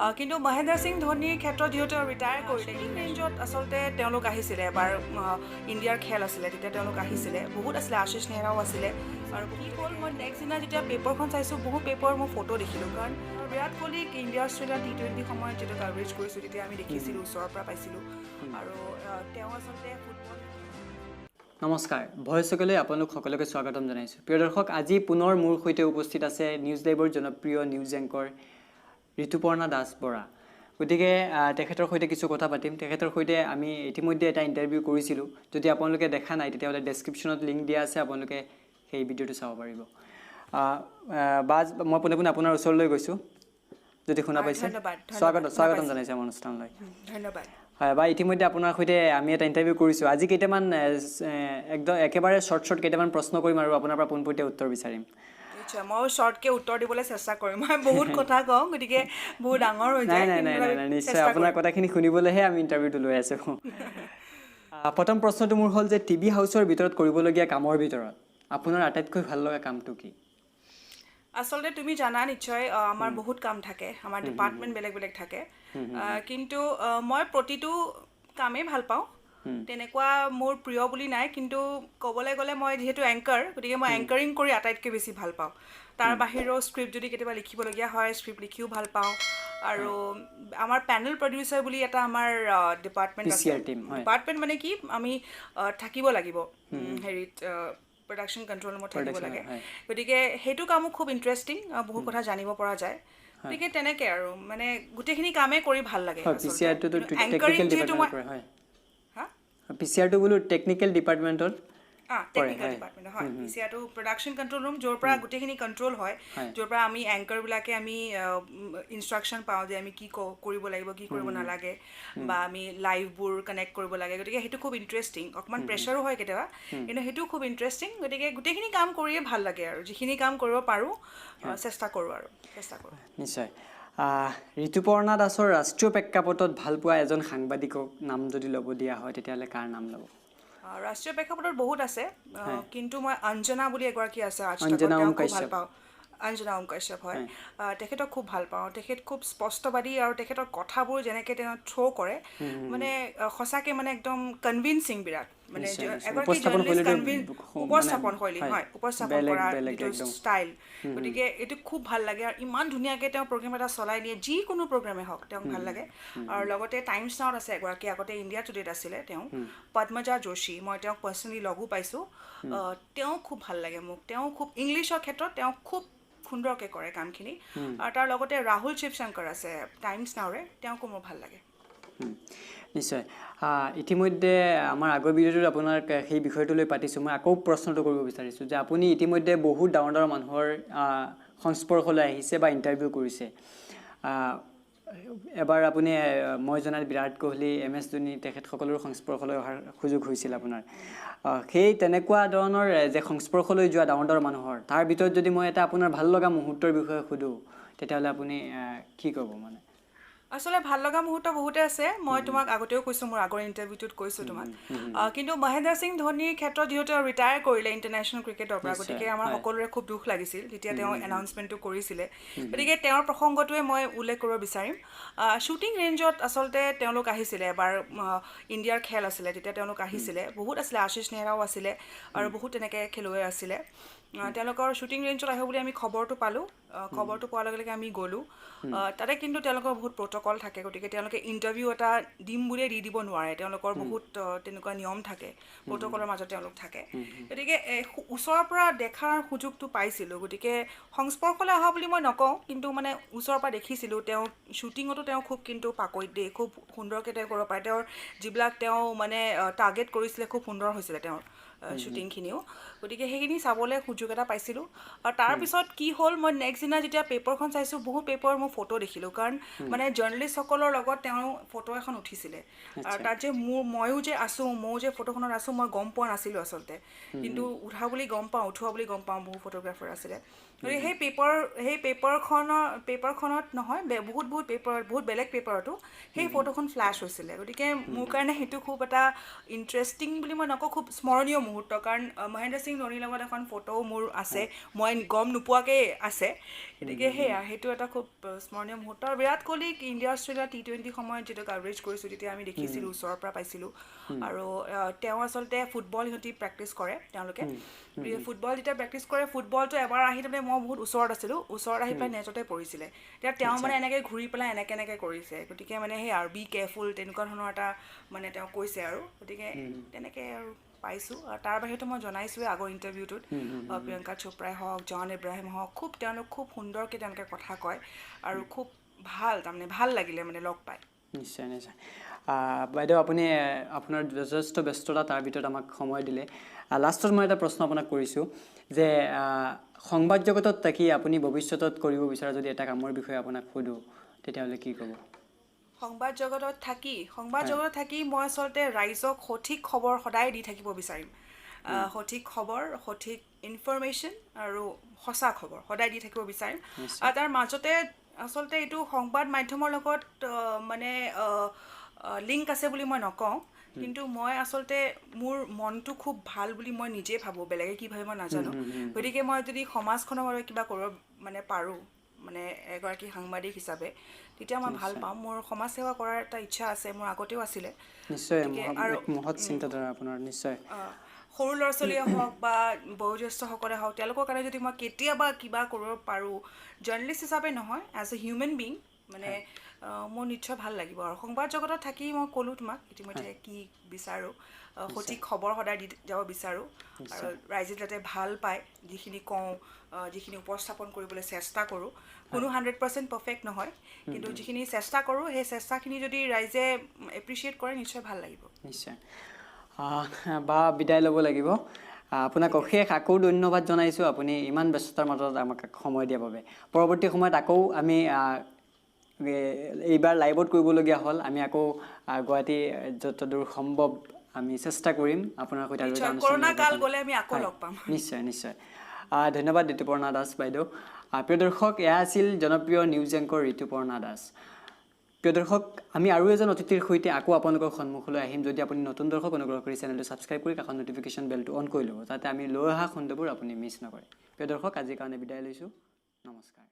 কিন্তু মহেন্দ্ৰ সিং ধোনীৰ ক্ষেত্ৰত যিহেতু ৰিটায়াৰ কৰিলে এই ৰেঞ্জত আচলতে তেওঁলোক আহিছিলে এবাৰ ইণ্ডিয়াৰ খেল আছিলে তেতিয়া তেওঁলোক আহিছিলে বহুত আছিলে আশিষ নেহৰাও আছিলে আৰু কি হ'ল মই নেক্সট দিনা যেতিয়া পেপাৰখন চাইছোঁ বহুত পেপাৰ মই ফটো দেখিলোঁ কাৰণ বিৰাট কোহলিক ইণ্ডিয়া অষ্ট্ৰেলিয়া T20 সময়ত যেতিয়া কাভাৰেজ কৰিছোঁ তেতিয়া আমি দেখিছিলোঁ ওচৰৰ পৰা পাইছিলোঁ আৰু তেওঁ আচলতে ফুটবল নমস্কাৰ ভয়সকলে আপোনালোক সকলোকে স্বাগতম জনাইছোঁ প্ৰিয় দৰ্শক আজি পুনৰ মোৰ সৈতে উপস্থিত আছে নিউজ লাইভৰ জনপ্ৰিয় নিউজ এংকৰ ঋতুপৰ্ণা দাস বৰা গতিকে তেখেতৰ সৈতে কিছু কথা পাতিম তেখেতৰ সৈতে আমি ইতিমধ্যে এটা ইণ্টাৰভিউ কৰিছিলোঁ যদি আপোনালোকে দেখা নাই তেতিয়াহ'লে ডেছক্ৰিপশ্যনত লিংক দিয়া আছে আপোনালোকে সেই ভিডিঅ'টো চাব পাৰিব বাজ মই পোনে পোনে আপোনাৰ ওচৰলৈ গৈছোঁ যদি শুনা পাইছে স্বাগতম জনাইছোঁ আমাৰ অনুষ্ঠানলৈ ধন্যবাদ হয় বা ইতিমধ্যে আপোনাৰ সৈতে আমি এটা ইণ্টাৰভিউ কৰিছোঁ আজি কেইটামান একদম একেবাৰে শ্বৰ্ট কেইটামান প্ৰশ্ন কৰিম আৰু আপোনাৰ পৰা পোনপটীয়া উত্তৰ বিচাৰিম নিশ্চয় মই শ্বৰ্টকৈ উত্তৰ দিবলৈ চেষ্টা কৰিম মই বহুত কথা কওঁ গতিকে বহুত ডাঙৰ হৈ যায় নাই নিশ্চয় আপোনাৰ কথাখিনি শুনিবলৈহে আমি ইণ্টাৰভিউটো লৈ আছোঁ প্ৰথম প্ৰশ্নটো মোৰ হ'ল যে টিভি হাউচৰ ভিতৰত কৰিবলগীয়া কামৰ ভিতৰত আপোনাৰ আটাইতকৈ ভাল লগা কামটো কি আচলতে তুমি জানা নিশ্চয় আমাৰ বহুত কাম থাকে আমাৰ ডিপাৰ্টমেণ্ট বেলেগ বেলেগ থাকে কিন্তু মই প্ৰতিটো কামেই ভাল পাওঁ তেনেকুৱা মোৰ প্ৰিয় বুলি নাই কিন্তু ক'বলৈ গ'লে মই যিহেতু এংকাৰ গতিকে মই এংকাৰিং কৰি আটাইতকৈ বেছি ভাল পাওঁ তাৰ বাহিৰেও স্ক্ৰিপ্ট যদি কেতিয়াবা লিখিবলগীয়া হয় স্ক্ৰিপ্ট লিখিও ভাল পাওঁ আৰু আমাৰ পেনেল প্ৰডিউচাৰ বুলি এটা আমাৰ ডিপাৰ্টমেণ্ট আছে ডিপাৰ্টমেণ্ট মানে কি আমি থাকিব লাগিব হেৰিত প্ৰডাকশ্যন কণ্ট্ৰল ৰুমত থাকিব লাগে গতিকে সেইটো কামো খুব ইণ্টাৰেষ্টিং বহুত কথা জানিব পৰা যায় গতিকে তেনেকৈ আৰু মানে গোটেইখিনি কামেই কৰি ভাল লাগে এংকাৰিং যিহেতু মই পিচিআৰটো বোলো টেকনিকেল ডিপাৰ্টমেণ্টত টেকনিকেল ডিপাৰ্টমেণ্ট হয় পিচিআৰটো প্ৰডাকশ্যন কণ্ট্ৰল ৰুম য'ৰ পৰা গোটেইখিনি কণ্ট্ৰল হয় য'ৰ পৰা আমি এংকাৰবিলাকে আমি ইনষ্ট্ৰাকশ্যন পাওঁ যে আমি কি কৰিব লাগিব কি কৰিব নালাগে বা আমি লাইভবোৰ কানেক্ট কৰিব লাগে গতিকে সেইটো খুব ইণ্টাৰেষ্টিং অকণমান প্ৰেছাৰো হয় কেতিয়াবা কিন্তু সেইটো খুব ইণ্টাৰেষ্টিং গতিকে গোটেইখিনি কাম কৰিয়ে ভাল লাগে আৰু যিখিনি কাম কৰিব পাৰোঁ চেষ্টা কৰোঁ নিশ্চয় ঋতুপৰ্ণা দাসৰ ৰাষ্ট্ৰীয় প্ৰেক্ষাপটত ভাল পোৱা এজন সাংবাদিকক নাম যদি ল'ব দিয়া হয় তেতিয়াহ'লে কাৰ নাম ল'ব ৰাষ্ট্ৰীয় প্ৰেক্ষাপটত বহুত আছে কিন্তু মই অঞ্জনা বুলি এগৰাকী আছে অঞ্জনা ওম খুব ভাল পাওঁ অঞ্জনা ওম কাশ্যপ হয় তেখেতক খুব ভাল পাওঁ তেখেত খুব স্পষ্টবাদী আৰু তেখেতৰ কথাবোৰ যেনেকৈ তেওঁ থ্ৰ' কৰে মানে সঁচাকৈ মানে একদম কনভিনচিং বিৰাট মানে এগৰাকী জাৰ্নেলিষ্ট উপস্থাপন শৈলী হয় উপস্থাপন কৰা যিটো ষ্টাইল গতিকে এইটো খুব ভাল লাগে আৰু ইমান ধুনীয়াকৈ তেওঁ প্ৰগ্ৰেম এটা চলাই নিয়ে যিকোনো প্ৰগ্ৰেমে হওক তেওঁক ভাল লাগে আৰু লগতে টাইমছ নাওত আছে এগৰাকী আগতে ইণ্ডিয়া টুডেত আছিলে তেওঁ পদ্মজা যোশী মই তেওঁক পাৰ্চনেলি লগো পাইছোঁ তেওঁ খুব ভাল লাগে মোক তেওঁ খুব ইংলিছৰ ক্ষেত্ৰত তেওঁ খুব সুন্দৰকৈ কৰে কামখিনি আৰু তাৰ লগতে ৰাহুল শিৱশংকৰ আছে টাইমছ নাওৰে তেওঁকো মোৰ ভাল লাগে নিশ্চয় ইতিমধ্যে আমাৰ আগৰ ভিডিঅ'টোত আপোনাক সেই বিষয়টোলৈ পাতিছোঁ মই আকৌ প্ৰশ্নটো কৰিব বিচাৰিছোঁ যে আপুনি ইতিমধ্যে বহুত ডাঙৰ ডাঙৰ মানুহৰ সংস্পৰ্শলৈ আহিছে বা ইণ্টাৰভিউ কৰিছে এবাৰ আপুনি মই জনাত বিৰাট কোহলি Ms Dhoni তেখেতসকলৰ সংস্পৰ্শলৈ অহাৰ সুযোগ হৈছিল আপোনাৰ সেই তেনেকুৱা ধৰণৰ যে সংস্পৰ্শলৈ যোৱা ডাঙৰ ডাঙৰ মানুহৰ তাৰ ভিতৰত যদি মই এটা আপোনাৰ ভাল লগা মুহূৰ্তৰ বিষয়ে সুধোঁ তেতিয়াহ'লে আপুনি কি ক'ব মানে আচলতে ভাল লগা মুহূৰ্ত বহুতে আছে মই তোমাক আগতেও কৈছোঁ মোৰ আগৰ ইণ্টাৰভিউটোত কৈছোঁ তোমাক কিন্তু মহেন্দ্ৰ সিং ধোনীৰ ক্ষেত্ৰত যিহেতু ৰিটায়াৰ কৰিলে ইণ্টাৰনেশ্যনেল ক্ৰিকেটৰ পৰা গতিকে আমাৰ সকলোৰে খুব দুখ লাগিছিল যেতিয়া তেওঁ এনাউন্সমেণ্টটো কৰিছিলে গতিকে তেওঁৰ প্ৰসংগটোৱে মই উল্লেখ কৰিব বিচাৰিম শ্বুটিং ৰেঞ্জত আচলতে তেওঁলোক আহিছিলে এবাৰ ইণ্ডিয়াৰ খেল আছিলে তেতিয়া তেওঁলোক আহিছিলে বহুত আছিলে আশিষ নেহৰাও আছিলে আৰু বহুত তেনেকৈ খেলুৱৈ আছিলে তেওঁলোকৰ শ্বুটিং ৰেঞ্জত আহিব বুলি আমি খবৰটো পালোঁ খবৰটো পোৱাৰ লগে লগে আমি গ'লোঁ তাতে কিন্তু তেওঁলোকৰ বহুত প্ৰট'কল থাকে গতিকে তেওঁলোকে ইণ্টাৰভিউ এটা দিম বুলিয়ে দি দিব নোৱাৰে তেওঁলোকৰ বহুত তেনেকুৱা নিয়ম থাকে প্ৰট'কলৰ মাজত তেওঁলোক থাকে গতিকে ওচৰৰ পৰা দেখাৰ সুযোগটো পাইছিলোঁ গতিকে সংস্পৰ্শলৈ অহা বুলি মই নকওঁ কিন্তু মানে ওচৰৰ পৰা দেখিছিলোঁ তেওঁ শ্বুটিঙতো তেওঁ খুব কিন্তু পাকৈত দেই খুব সুন্দৰকৈ তেওঁ কৰিব পাৰে তেওঁৰ যিবিলাক তেওঁ মানে টাৰ্গেট কৰিছিলে খুব সুন্দৰ হৈছিলে তেওঁৰ শ্বুটিংখিনিও গতিকে সেইখিনি চাবলৈ সুযোগ এটা পাইছিলোঁ আৰু তাৰপিছত কি হ'ল মই নেক্সট দিনা যেতিয়া পেপাৰখন চাইছোঁ বহুত পেপাৰ মই ফটো দেখিলোঁ কাৰণ মানে জাৰ্নেলিষ্টসকলৰ লগত তেওঁ ফটো এখন উঠিছিলে আৰু তাত যে ময়ো যে আছোঁ ময়ো যে ফটোখনত আছোঁ মই গম পোৱা নাছিলোঁ আচলতে কিন্তু উঠোৱা বুলি গম পাওঁ বহু ফটোগ্ৰাফাৰ আছিলে গতিকে সেই পেপাৰখনত নহয় বহুত বেলেগ পেপাৰতো সেই ফটোখন ফ্লেছ হৈছিলে গতিকে মোৰ কাৰণে সেইটো খুব এটা ইণ্টাৰেষ্টিং বুলি মই নকওঁ খুব স্মৰণীয় মুহূৰ্ত কাৰণ মহেন্দ্ৰ সিং ধোনিৰ লগত এখন ফটো মোৰ আছে মই গম নোপোৱাকৈ আছে গতিকে সেয়া সেইটো এটা খুব স্মৰণীয় মুহূৰ্ত আৰু বিৰাট কোহলিক ইণ্ডিয়া অষ্ট্ৰেলিয়া T20 সময়ত যেতিয়া কাভাৰেজ কৰিছোঁ তেতিয়া আমি দেখিছিলোঁ ওচৰৰ পৰা পাইছিলোঁ আৰু তেওঁ আচলতে ফুটবল সিহঁতি প্ৰেক্টিছ কৰে তেওঁলোকে ফুটবল যেতিয়া প্ৰেক্টিছ কৰে ফুটবলটো এবাৰ আহি তাৰমানে মই বহুত ওচৰত আছিলোঁ ওচৰত আহি পেলাই নেটতে পৰিছিলে তেতিয়া তেওঁ মানে এনেকৈ ঘূৰি পেলাই এনেকৈ কৰিছে গতিকে মানে সেই আৰু বি কেয়াৰফুল তেনেকুৱা ধৰণৰ এটা মানে তেওঁ কৈছে আৰু গতিকে তেনেকৈ আৰু পাইছোঁ আৰু তাৰ বাহিৰেতো মই জনাইছোঁৱে আগৰ ইণ্টাৰভিউটোত প্ৰিয়ংকা চোপ্ৰাই হওক জন ইব্ৰাহিম হওক তেওঁলোক খুব সুন্দৰকৈ তেওঁলোকে কথা কয় আৰু খুব ভাল তাৰমানে ভাল লাগিলে মানে লগ পাই নিশ্চয় নিশ্চয় বাইদেউ আপুনি আপোনাৰ যথেষ্ট ব্যস্ততা তাৰ ভিতৰত আমাক সময় দিলে লাষ্টত মই এটা প্ৰশ্ন আপোনাক কৰিছোঁ যে সংবাদ জগতত থাকি আপুনি ভৱিষ্যতত কৰিব বিচৰা যদি এটা কামৰ বিষয়ে আপোনাক সোধোঁ তেতিয়াহ'লে কি ক'ব সংবাদ জগতত থাকি মই আচলতে ৰাইজক সঠিক খবৰ সদায় দি থাকিব বিচাৰিম সঠিক খবৰ সঠিক ইনফৰমেশ্যন আৰু সঁচা খবৰ সদায় দি থাকিব বিচাৰিম আৰু তাৰ মাজতে আচলতে এইটো সংবাদ মাধ্যমৰ লগত মানে লিংক আছে বুলি মই নকওঁ কিন্তু মই আচলতে মোৰ মনটো খুব ভাল বুলি মই নিজে ভাবোঁ বেলেগে কি ভাবে মই নাজানো গতিকে মই যদি সমাজখনৰ বাবে কিবা কৰিব মানে পাৰোঁ মানে এগৰাকী সাংবাদিক হিচাপে তেতিয়া মই ভাল পাম মোৰ সমাজ সেৱা কৰাৰ এটা ইচ্ছা আছে মোৰ আগতেও আছিলে নিশ্চয় মহৎ চিন্তাধাৰা আপোনাৰ নিশ্চয় সৰু ল'ৰা ছোৱালীয়ে হওক বা বয়োজ্যেষ্ঠসকলে হওক তেওঁলোকৰ কাৰণে যদি মই কেতিয়াবা কিবা কৰিব পাৰোঁ জাৰ্নেলিষ্ট হিচাপে নহয় এজ এ হিউমেন বিং মানে মোৰ নিশ্চয় ভাল লাগিব আৰু সংবাদ জগতত থাকি মই ক'লোঁ তোমাক ইতিমধ্যে কি বিচাৰোঁ সঠিক খবৰ সদায় দি যাব বিচাৰোঁ আৰু ৰাইজে যাতে ভাল পায় যিখিনি কওঁ যিখিনি উপস্থাপন কৰিবলৈ চেষ্টা কৰোঁ কোনো 100% পাৰফেক্ট নহয় কিন্তু যিখিনি চেষ্টা কৰোঁ সেই চেষ্টাখিনি যদি ৰাইজে এপ্ৰিচিয়েট কৰে নিশ্চয় ভাল লাগিব নিশ্চয় বা বিদায় ল'ব লাগিব আপোনাক অশেষ আকৌ ধন্যবাদ জনাইছোঁ আপুনি ইমান ব্যস্ততাৰ মাজত আমাক সময় দিয়াৰ বাবে পৰৱৰ্তী সময়ত আকৌ আমি এইবাৰ লাইভত কৰিবলগীয়া হ'ল আমি আকৌ গুৱাহাটী যত দূৰ সম্ভৱ আমি চেষ্টা কৰিম আপোনাৰ সৈতে আৰু কৰোণা কাল গ'লে আমি আকৌ লগ পাম নিশ্চয় নিশ্চয় ধন্যবাদ ঋতুপৰ্ণা দাস বাইদেউ প্ৰিয় দৰ্শক এয়া আছিল জনপ্ৰিয় নিউজ এংকৰ ঋতুপৰ্ণা দাস প্ৰিয় দৰ্শক আমি আৰু এজন অতিথিৰ সৈতে আকৌ আপোনালোকৰ সন্মুখলৈ আহিম যদি আপুনি নতুন দৰ্শক অনুগ্ৰহ কৰি চেনেলটো ছাবস্ক্ৰাইব কৰি কাষৰ নটিফিকেশ্যন বেলটো অন কৰি ল'ব যাতে আমি লৈ অহা খণ্ডবোৰ আপুনি মিছ নকৰে প্ৰিয় দৰ্শক আজিৰ কাৰণে বিদায় লৈছোঁ নমস্কাৰ